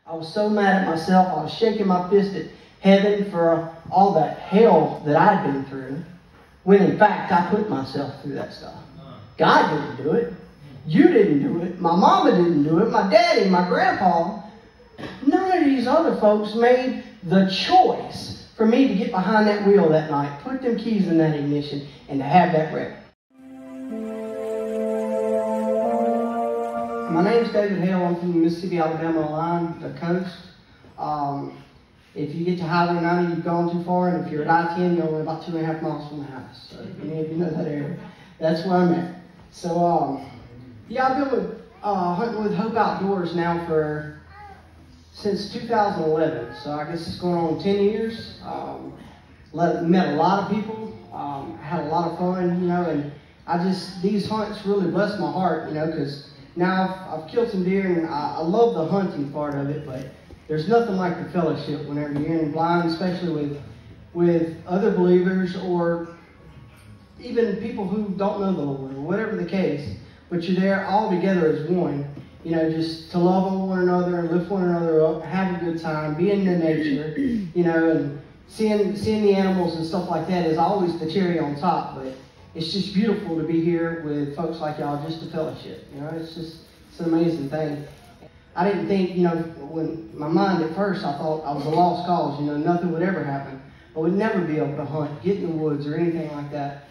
I was so mad at myself. I was shaking my fist at heaven for all the hell that I'd been through, when in fact I put myself through that stuff. God didn't do it. You didn't do it. My mama didn't do it. My daddy, my grandpa. None of these other folks made the choice for me to get behind that wheel that night, put them keys in that ignition, and to have that wreck. My name's David Hale. I'm from the Mississippi-Alabama line, the coast. If you get to Highway 90, you've gone too far, and if you're at I-10, you're only about 2.5 miles from the house. So if any of you know that area, that's where I'm at. So, yeah, I've been hunting with Hope Outdoors now since 2011. So I guess it's going on 10 years. Met a lot of people, had a lot of fun, you know, and these hunts really bless my heart, you know, because now I've killed some deer, and I love the hunting part of it, but there's nothing like the fellowship whenever you're in blind, especially with other believers or even people who don't know the Lord or whatever the case, but you're there all together as one, you know, just to love on one another and lift one another up, have a good time, be in the nature, you know, and seeing the animals and stuff like that is always the cherry on top, but it's just beautiful to be here with folks like y'all just to fellowship, you know, it's an amazing thing. I didn't think, you know, when my mind at first, I thought I was a lost cause, you know, nothing would ever happen. I would never be able to hunt, get in the woods or anything like that.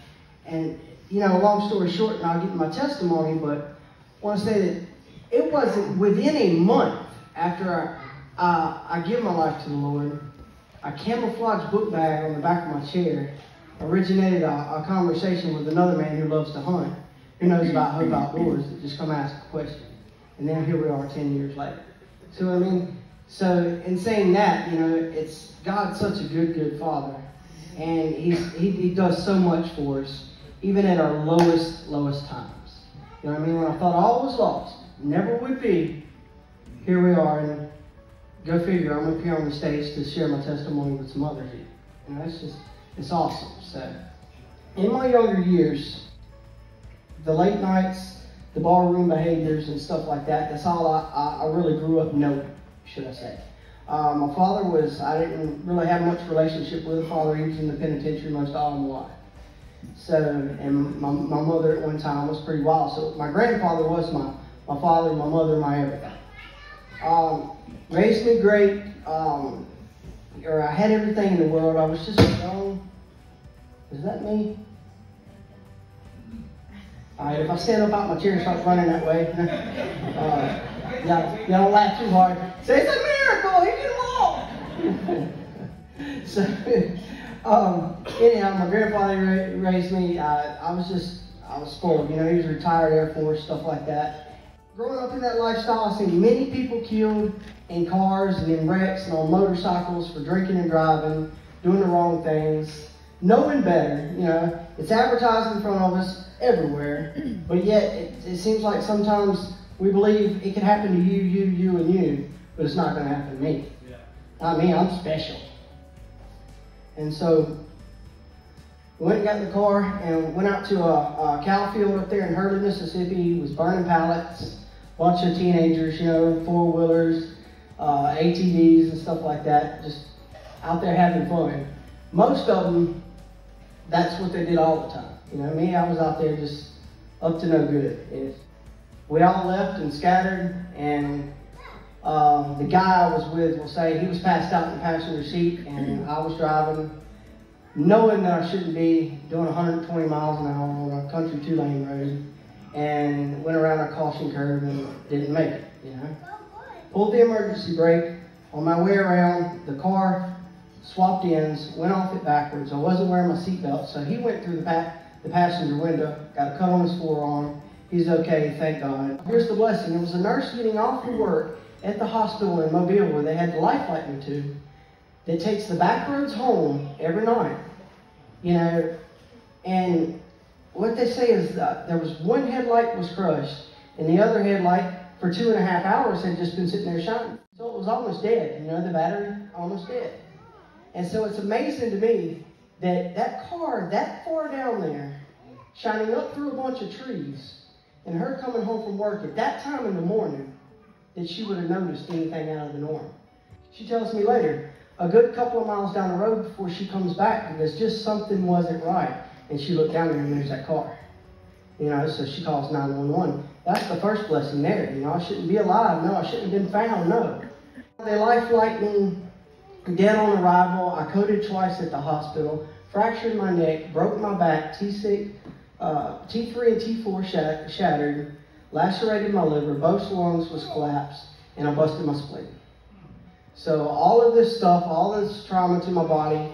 And, you know, long story short, and I'll get to my testimony, but I want to say that it wasn't within a month after I give my life to the Lord, a camouflage book bag on the back of my chair originated a conversation with another man who loves to hunt, who knows about Hope Outdoors, that just come ask a question. And then here we are 10 years later. So, I mean, so in saying that, you know, God's such a good Father. And he does so much for us, even at our lowest times. You know what I mean? When I thought all was lost, never would be, here we are. And go figure, I'm up here on the stage to share my testimony with some others here. You know, it's awesome. So, in my younger years, the late nights, the barroom behaviors and stuff like that, that's all I really grew up knowing, should I say. My father I didn't really have much relationship with a father. He was in the penitentiary most all my life. So, and my mother at one time was pretty wild. So my grandfather was my father, my mother, my everything. Raised me great, I had everything in the world. I was just young. Is that me? All right, if I stand up out my chair and start running that way, y'all don't laugh too hard. Say, it's a miracle, he can walk. So, anyhow, my grandfather raised me. I was spoiled. You know, he was retired Air Force, stuff like that. Growing up in that lifestyle, I've seen many people killed in cars and in wrecks and on motorcycles for drinking and driving, doing the wrong things, knowing better. You know, it's advertised in front of us everywhere, but yet it seems like sometimes we believe it can happen to you, and you, but it's not going to happen to me. Yeah. Not me, I'm special. And so we went and got in the car and went out to a cow field up there in Hurley, Mississippi. He was burning pallets, a bunch of teenagers, you know, four-wheelers, ATVs and stuff like that, just out there having fun. Most of them, that's what they did all the time. You know, me, I was out there just up to no good. We all left and scattered, and the guy I was with will say he was passed out in the passenger seat, and I was driving, knowing that I shouldn't be doing 120 miles an hour on a country 2-lane road, and went around a caution curve and didn't make it, you know. Pulled the emergency brake. On my way around, the car swapped ends, went off it backwards. I wasn't wearing my seatbelt, so he went through the passenger window, got a cut on his forearm. He's okay, thank God. Here's the blessing. There was a nurse getting off of work at the hospital in Mobile where they had the life lightning tube that takes the back roads home every night. You know, and what they say is that there was one headlight was crushed, and the other headlight for 2.5 hours had just been sitting there shining. So it was almost dead, you know, the battery almost dead. And so it's amazing to me that car that far down there, shining up through a bunch of trees, and her coming home from work at that time in the morning, that she would have noticed anything out of the norm. She tells me later, a good couple of miles down the road before she comes back, because just something wasn't right. And she looked down there and there's that car. You know, so she calls 911. That's the first blessing there. You know, I shouldn't be alive. No, I shouldn't have been found. No. They life-flighted me, dead on arrival. I coded twice at the hospital, fractured my neck, broke my back, T3 and T4 shattered, lacerated my liver, both lungs was collapsed, and I busted my spleen. So all of this stuff, all this trauma to my body,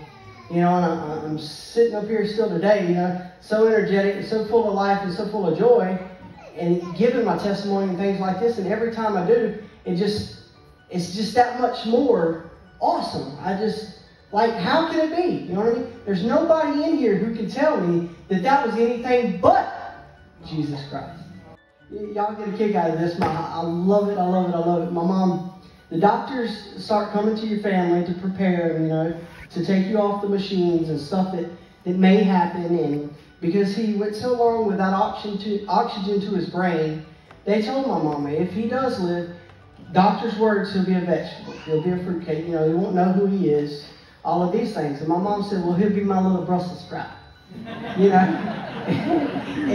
you know, and I'm sitting up here still today, you know, so energetic and so full of life and so full of joy, and giving my testimony and things like this. And every time I do, it's just that much more awesome. I just, like, how can it be? You know what I mean? There's nobody in here who can tell me that that was anything but Jesus Christ. Y'all get a kick out of this. I love it, I love it, I love it. My mom, the doctors start coming to your family to prepare, you know, to take you off the machines and stuff that may happen. And because he went so long without oxygen to his brain, they told my mama, if he does live, doctor's words, he'll be a vegetable. He'll be a fruitcake. You know, he won't know who he is. All of these things. And my mom said, well, he'll be my little Brussels sprout. You know? And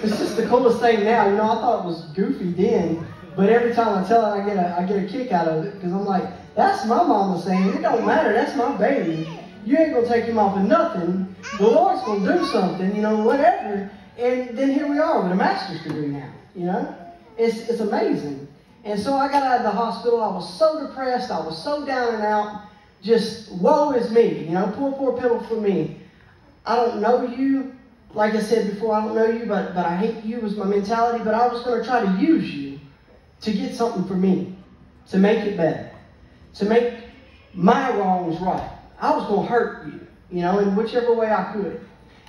it's just the coolest thing now. You know, I thought it was goofy then. But every time I tell it, I get a kick out of it. Because I'm like, that's my mama saying, it don't matter. That's my baby. You ain't going to take him off of nothing. The Lord's going to do something, you know, whatever. And then here we are with a master's degree now. You know? It's amazing. And so I got out of the hospital. I was so depressed. I was so down and out. Just woe is me. You know, poor pitiful me. I don't know you. Like I said before, I don't know you, but I hate you was my mentality. But I was going to try to use you to get something for me, to make it better, to make my wrongs right. I was going to hurt you, you know, in whichever way I could.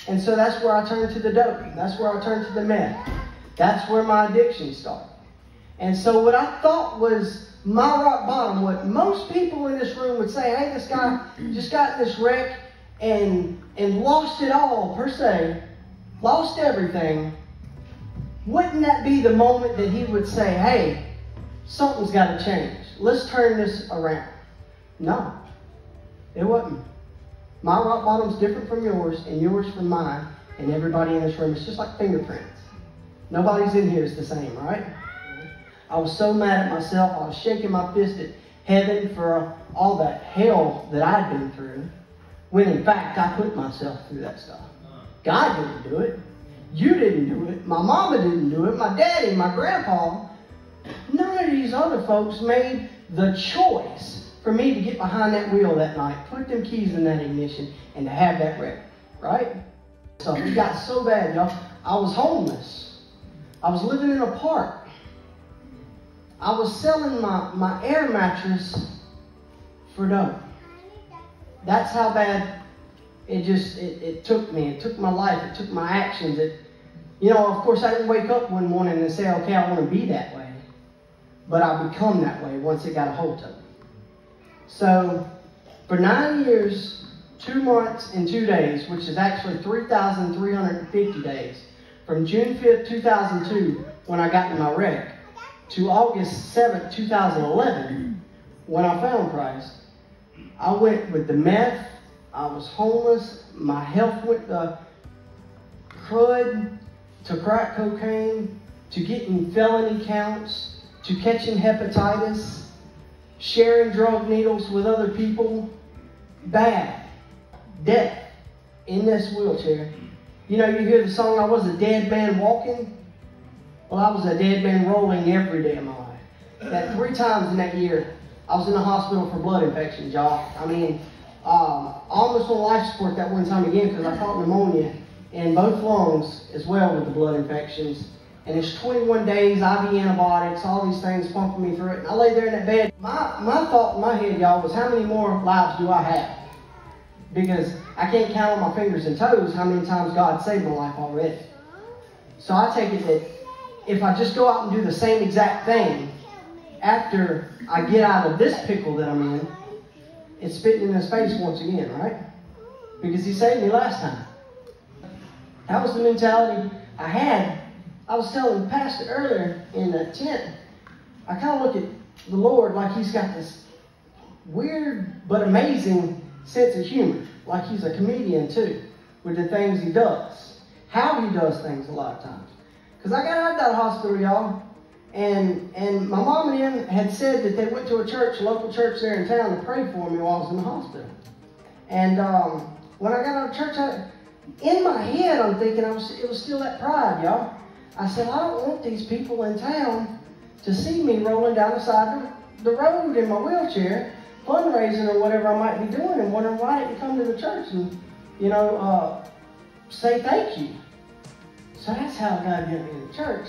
And so that's where I turned to the dope. That's where I turned to the meth. That's where my addiction started. And so what I thought was my rock bottom, what most people in this room would say, hey, this guy just got in this wreck and lost it all, per se, lost everything. Wouldn't that be the moment that he would say, hey, something's got to change. Let's turn this around. No, it wasn't. My rock bottom's different from yours, and yours from mine, and everybody in this room. It's just like fingerprints. Nobody's in here is the same, right? I was so mad at myself. I was shaking my fist at heaven for all that hell that I'd been through, when in fact I put myself through that stuff. God didn't do it. You didn't do it. My mama didn't do it. My daddy, my grandpa. None of these other folks made the choice for me to get behind that wheel that night, put them keys in that ignition, and to have that wreck, right? So it got so bad, y'all. I was homeless. I was living in a park. I was selling my air mattress for dough. That's how bad it took me. It took my life. It took my actions. You know, of course, I didn't wake up one morning and say, okay, I want to be that way. But I become that way once it got a hold of me. So, for 9 years, 2 months, and 2 days, which is actually 3,350 days, from June 5th, 2002, when I got in my wreck, to August 7th, 2011, when I found Christ, I went with the meth. I was homeless. My health went to crud, to crack cocaine, to getting felony counts, to catching hepatitis, sharing drug needles with other people, bad, death in this wheelchair. You know, you hear the song, I was a dead man walking. Well, I was a dead man rolling every day of my life. That 3 times in that year, I was in the hospital for blood infections, y'all. I mean, almost on life support that one time again because I caught pneumonia in both lungs as well with the blood infections. And it's 21 days, IV antibiotics, all these things pumping me through it. And I lay there in that bed. My thought in my head, y'all, was how many more lives do I have? Because I can't count on my fingers and toes how many times God saved my life already. So I take it that if I just go out and do the same exact thing after I get out of this pickle that I'm in, it's spitting in his face once again, right? Because he saved me last time. That was the mentality I had. I was telling the pastor earlier in the tent, I kind of look at the Lord like he's got this weird but amazing sense of humor. Like he's a comedian too, with the things he does. How he does things a lot of times. Because I got out of that hospital, y'all, and my mom and them had said that they went to a church, a local church there in town, to pray for me while I was in the hospital. And when I got out of church, in my head, I'm thinking it was still that pride, y'all. I said, I don't want these people in town to see me rolling down the side of the road in my wheelchair, fundraising or whatever I might be doing, and wondering why I didn't come to the church and, say thank you. So that's how God got me in the church,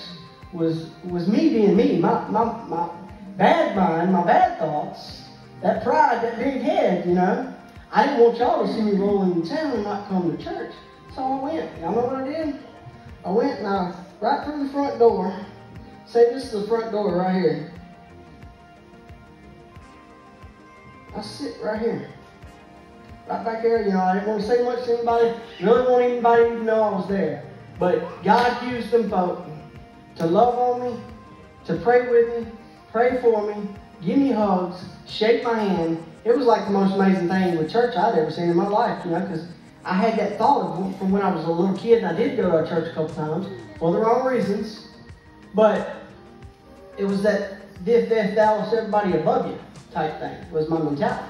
was me being me, my bad mind, my bad thoughts, that pride, that big head, I didn't want y'all to see me rolling in town and not come to church. So I went. Y'all know what I did? I went and right through the front door. Say this is the front door right here. I sit right here. Right back there, I didn't want to say much to anybody. Really want anybody to know I was there. But God used them folk to love on me, to pray with me, pray for me, give me hugs, shake my hand. It was like the most amazing thing with church I'd ever seen in my life, because I had that thought from when I was a little kid, and I did go to our church a couple times for the wrong reasons. But it was that if thou everybody above you type thing was my mentality.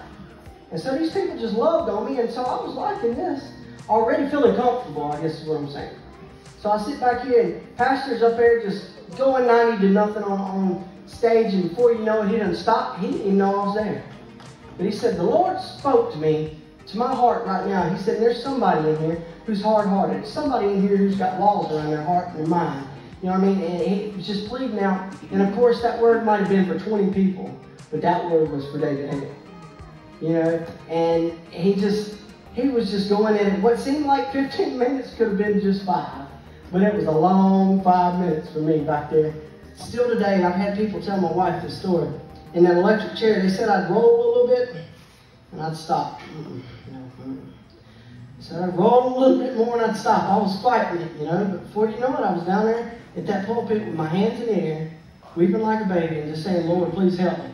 And so these people just loved on me, and so I was liking this, already feeling comfortable, I guess is what I'm saying. So I sit back here, and pastor's up there just going 90 to nothing on stage, and before you know it, he didn't stop. He didn't even know I was there. But he said, the Lord spoke to me, to my heart right now. He said, there's somebody in here who's hard-hearted. Somebody in here who's got walls around their heart and their mind. You know what I mean? And he was just pleading out. And of course, that word might have been for 20 people, but that word was for David Hale. And he was just going in. What seemed like 15 minutes could have been just 5. But it was a long 5 minutes for me back there. Still today, I've had people tell my wife this story. In that electric chair, they said I'd roll a little bit, and I'd stop. So I'd roll a little bit more, and I'd stop. I was fighting it, But before you know it, I was down there at that pulpit with my hands in the air, weeping like a baby, and just saying, Lord, please help me.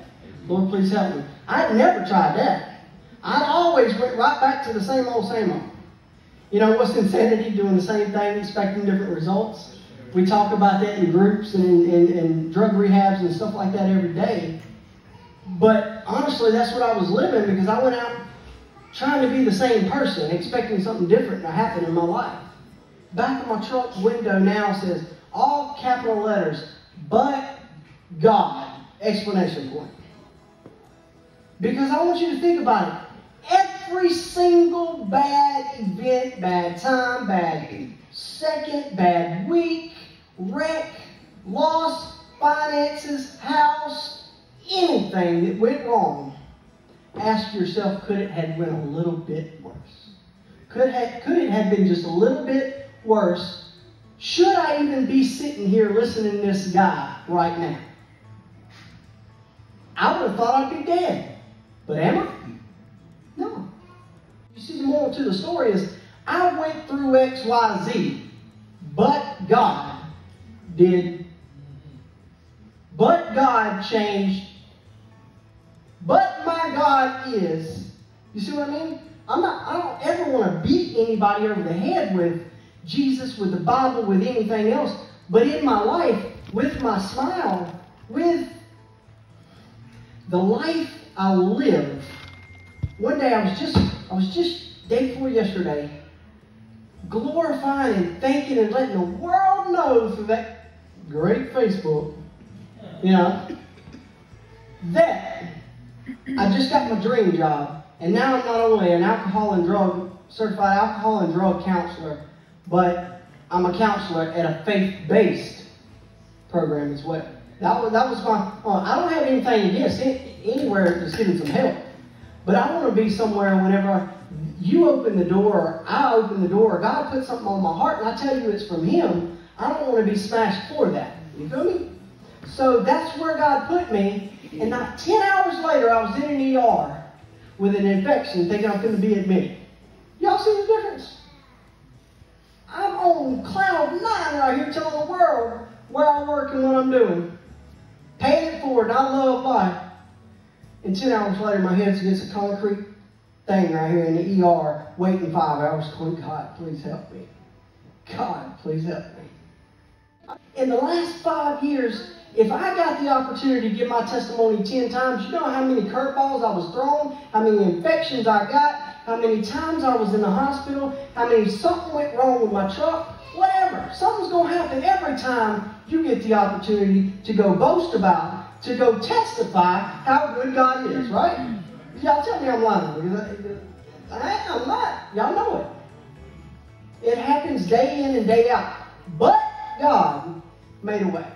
Lord, please help me. I'd never tried that. I always went right back to the same old, same old. What's insanity, doing the same thing, expecting different results? We talk about that in groups and in drug rehabs and stuff like that every day. But honestly, that's what I was living, because I went out trying to be the same person, expecting something different to happen in my life. Back of my truck window now says, all capital letters, but God, exclamation point. Because I want you to think about it. Every single bad event, bad time, bad second, bad week, wreck, loss, finances, house, anything that went wrong, ask yourself, could it have went a little bit worse? Could it have been just a little bit worse? Should I even be sitting here listening to this guy right now? I would have thought I'd be dead. But am I? No. You see, the moral to the story is, I went through X, Y, Z, but God did. But God changed. But my God is. You see what I mean? I don't ever want to beat anybody over the head with Jesus, with the Bible, with anything else. But in my life, with my smile, with the life I live. One day I was just day before yesterday, glorifying and thanking and letting the world know through that great Facebook, that I just got my dream job. And now I'm not only an certified alcohol and drug counselor, but I'm a counselor at a faith-based program as well. That was my, I don't have anything against anywhere that's getting some help. But I want to be somewhere whenever you open the door, I open the door, God puts something on my heart, and I tell you it's from Him. I don't want to be smashed for that. You feel me? So that's where God put me. And not 10 hours later, I was in an ER with an infection, thinking I'm going to be admitted. Y'all see the difference? on cloud 9 right here telling the world where I work and what I'm doing. Paying it forward. I love life. And 10 hours later, my head's against a concrete thing right here in the ER, waiting 5 hours. Going, God, please help me. God, please help me. In the last 5 years, if I got the opportunity to give my testimony 10 times, you know how many curveballs I was thrown, how many infections I got, how many times I was in the hospital, how many something went wrong with my truck, whatever. Something's going to happen every time you get the opportunity to go boast about, to go testify how good God is, right? Y'all tell me I'm lying. I'm not. Y'all know it. It happens day in and day out. But God made a way.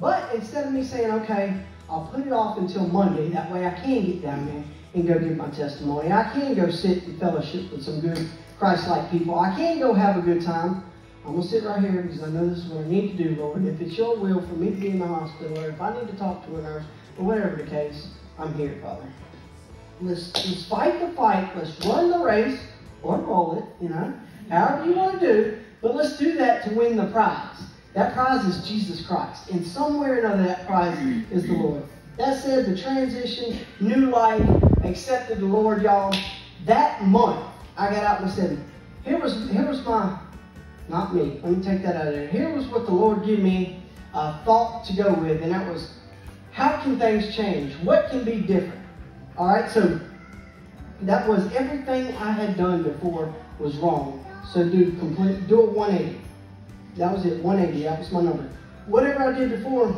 But instead of me saying, okay, I'll put it off until Monday, that way I can get down there and go give my testimony. I can go sit in fellowship with some good Christ-like people. I can go have a good time. I'm going to sit right here because I know this is what I need to do, Lord. If it's your will for me to be in the hospital, or if I need to talk to a nurse, or whatever the case, I'm here, Father. Let's fight the fight. Let's run the race, or roll it, however you want to do. But let's do that to win the prize. That prize is Jesus Christ. And somewhere or another, that prize is the Lord. That said, the transition, new life, accepted the Lord, y'all. That month, I got out and said, here was my, not me, let me take that out of there. Here was what the Lord gave me a thought to go with, and that was, how can things change? What can be different? All right, so that was everything I had done before was wrong. So do a 180. That was it, 180, that was my number. Whatever I did before,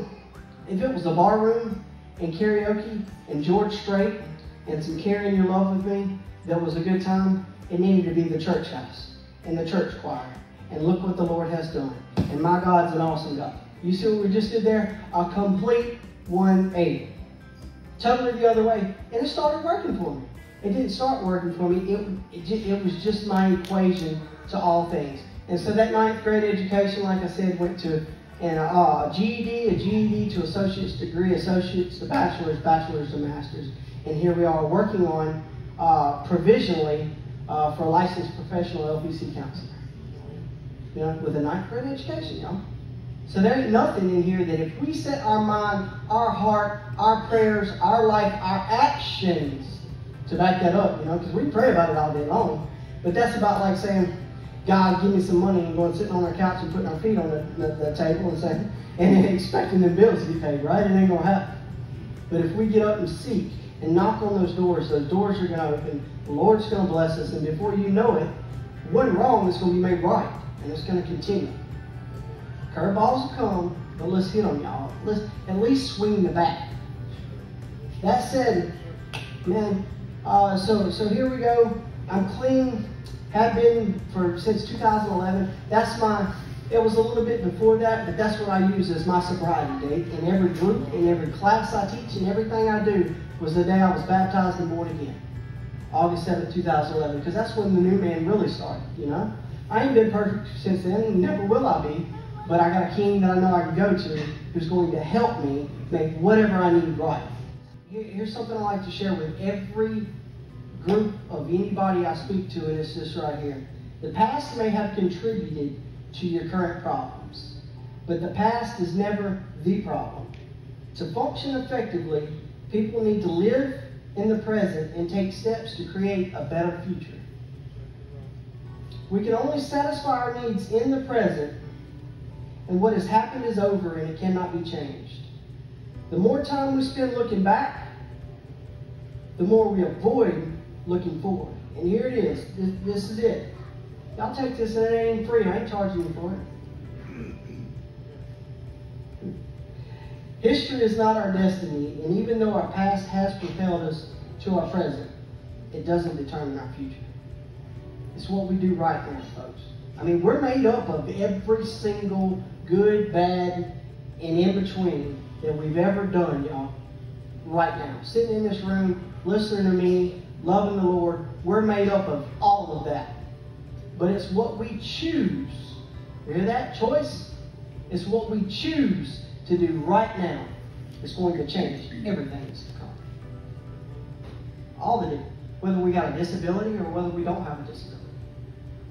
if it was a bar room and karaoke and George Strait and some carrying your love with me, that was a good time, it needed to be the church house and the church choir. And look what the Lord has done. And my God's an awesome God. You see what we just did there? A complete 180. Totally the other way. And it started working for me. It didn't start working for me. It was just my equation to all things. And so that 9th grade education, like I said, went to a GED to associate's degree, associates to bachelor's to master's. And here we are working on provisionally for a licensed professional LPC counselor. With a 9th grade education, y'all. So there ain't nothing in here that if we set our mind, our heart, our prayers, our life, our actions to back that up, because we pray about it all day long. But that's about like saying, God, give me some money, and going sitting on our couch and putting our feet on the table and saying, and expecting the bills to be paid, right? It ain't going to happen. But if we get up and seek and knock on those doors are going to open, the Lord's going to bless us, and before you know it, one wrong is going to be made right, and it's going to continue. Curveballs will come, but let's hit them, y'all. Let's at least swing the bat. That said, man, so here we go. I'm clean. Have been since 2011. It was a little bit before that, but that's what I use as my sobriety date. In every group, in every class I teach, and everything I do was the day I was baptized and born again. August 7th, 2011, because that's when the new man really started, I ain't been perfect since then, and never will I be, but I got a king that I know I can go to who's going to help me make whatever I need right. Here's something I like to share with every group of anybody I speak to, and it's this right here. The past may have contributed to your current problems, but the past is never the problem. To function effectively, people need to live in the present and take steps to create a better future. We can only satisfy our needs in the present, and what has happened is over and it cannot be changed. The more time we spend looking back, the more we avoid looking forward. And here it is. This is it. Y'all take this, and it ain't free. I ain't charging you for it. History is not our destiny, and even though our past has propelled us to our present, it doesn't determine our future. It's what we do right now, folks. I mean, we're made up of every single good, bad, and in between that we've ever done, y'all, right now. Sitting in this room, listening to me, loving the Lord, we're made up of all of that. But it's what we choose. You hear that? Choice? It's what we choose to do right now. It's going to change everything that's to come. All of it. Whether we got a disability or whether we don't have a disability.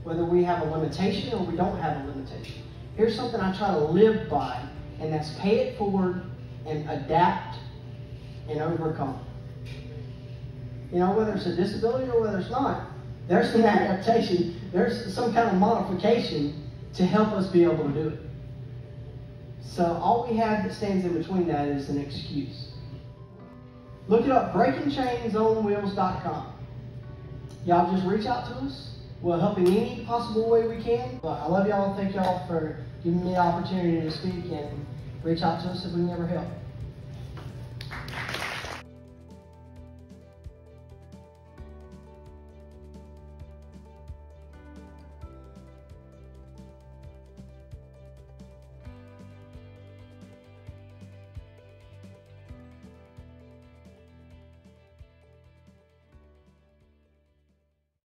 Whether we have a limitation or we don't have a limitation. Here's something I try to live by, and that's pay it forward and adapt and overcome. You know, whether it's a disability or whether it's not, there's an adaptation, there's some kind of modification to help us be able to do it. So all we have that stands in between that is an excuse. Look it up, breakingchainsonwheels.com. Y'all just reach out to us. We'll help in any possible way we can. But I love y'all. Thank y'all for giving me the opportunity to speak, and reach out to us if we can ever help.